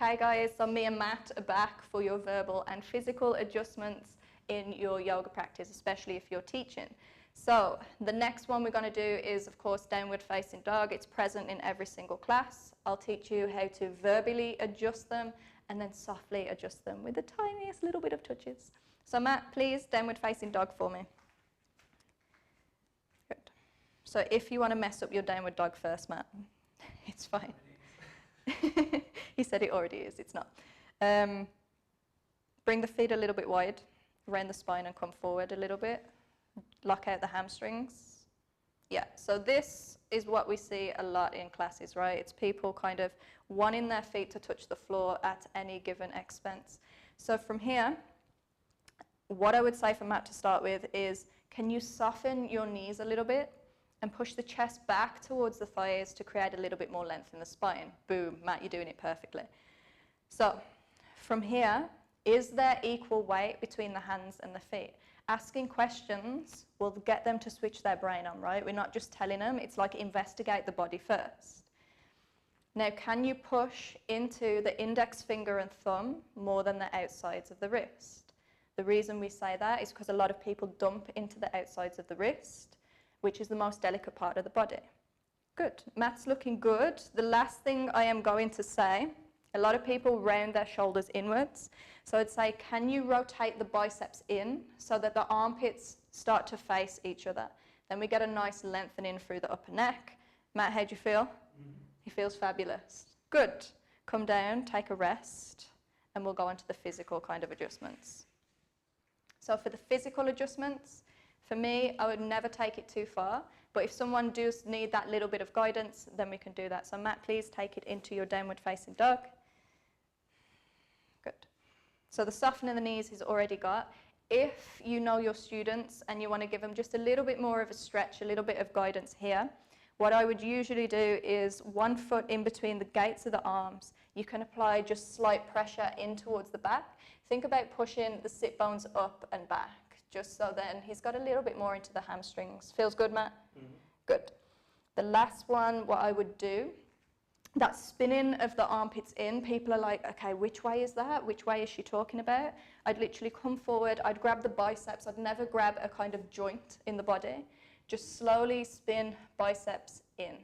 Okay guys, so me and Matt are back for your verbal and physical adjustments in your yoga practice, especially if you're teaching. So the next one we're going to do is, of course, downward facing dog. It's present in every single class. I'll teach you how to verbally adjust them and then softly adjust them with the tiniest little bit of touches. So Matt, please, downward facing dog for me. Good. So if you want to mess up your downward dog first, Matt, it's fine. He said it already is, it's not. Bring the feet a little bit wide around the spine and come forward a little bit. Lock out the hamstrings. Yeah, so this is what we see a lot in classes, right? It's people kind of wanting their feet to touch the floor at any given expense. So from here, what I would say for Matt to start with is, can you soften your knees a little bit and push the chest back towards the thighs to create a little bit more length in the spine? Boom, Matt, you're doing it perfectly. So from here, is there equal weight between the hands and the feet? Asking questions will get them to switch their brain on, right? We're not just telling them, it's like investigate the body first. Now, can you push into the index finger and thumb more than the outsides of the wrist? The reason we say that is because a lot of people dump into the outsides of the wrist, which is the most delicate part of the body. Good, Matt's looking good. The last thing I am going to say, a lot of people round their shoulders inwards. So I'd say, can you rotate the biceps in so that the armpits start to face each other? Then we get a nice lengthening through the upper neck. Matt, how do you feel? Mm-hmm. He feels fabulous. Good. Come down, take a rest, and we'll go on to the physical kind of adjustments. So for the physical adjustments, for me, I would never take it too far, but if someone does need that little bit of guidance, then we can do that. So Matt, please take it into your downward facing dog. Good. So the softening of the knees he's already got. If you know your students and you want to give them just a little bit more of a stretch, a little bit of guidance here, what I would usually do is 1 foot in between the gates of the arms. You can apply just slight pressure in towards the back. Think about pushing the sit bones up and back, just so then he's got a little bit more into the hamstrings. Feels good, Matt? Mm-hmm. Good. The last one, what I would do, that spinning of the armpits in, people are like, okay, which way is that? Which way is she talking about? I'd literally come forward, I'd grab the biceps, I'd never grab a kind of joint in the body. Just slowly spin biceps in.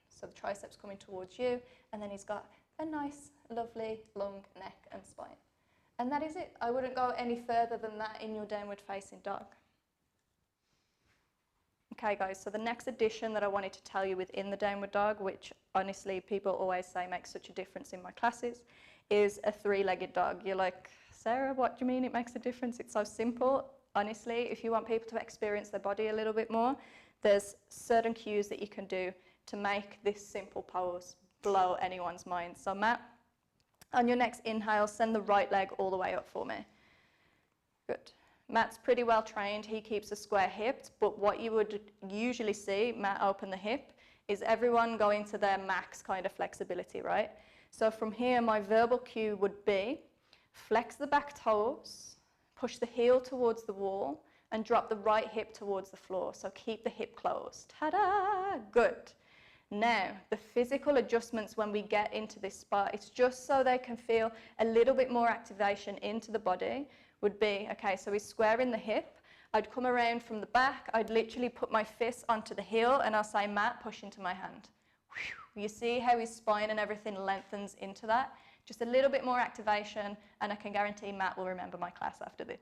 So the triceps coming towards you, and then he's got a nice, lovely, long neck and spine. And that is it. I wouldn't go any further than that in your downward facing dog. Okay guys, so the next addition that I wanted to tell you within the downward dog, which honestly people always say makes such a difference in my classes, is a three-legged dog. You're like, Sarah, what do you mean it makes a difference? It's so simple. Honestly, if you want people to experience their body a little bit more, there's certain cues that you can do to make this simple pose blow anyone's mind. So Matt, on your next inhale, send the right leg all the way up for me. Good. Matt's pretty well trained. He keeps a square hip, but what you would usually see, Matt open the hip, is everyone going to their max kind of flexibility, right? So from here, my verbal cue would be flex the back toes, push the heel towards the wall, and drop the right hip towards the floor. So keep the hip closed. Ta-da! Good. Now, the physical adjustments when we get into this spot, it's just so they can feel a little bit more activation into the body, would be, okay, so we're squaring the hip. I'd come around from the back. I'd literally put my fist onto the heel, and I'll say, Matt, push into my hand. Whew. You see how his spine and everything lengthens into that? Just a little bit more activation, and I can guarantee Matt will remember my class after this.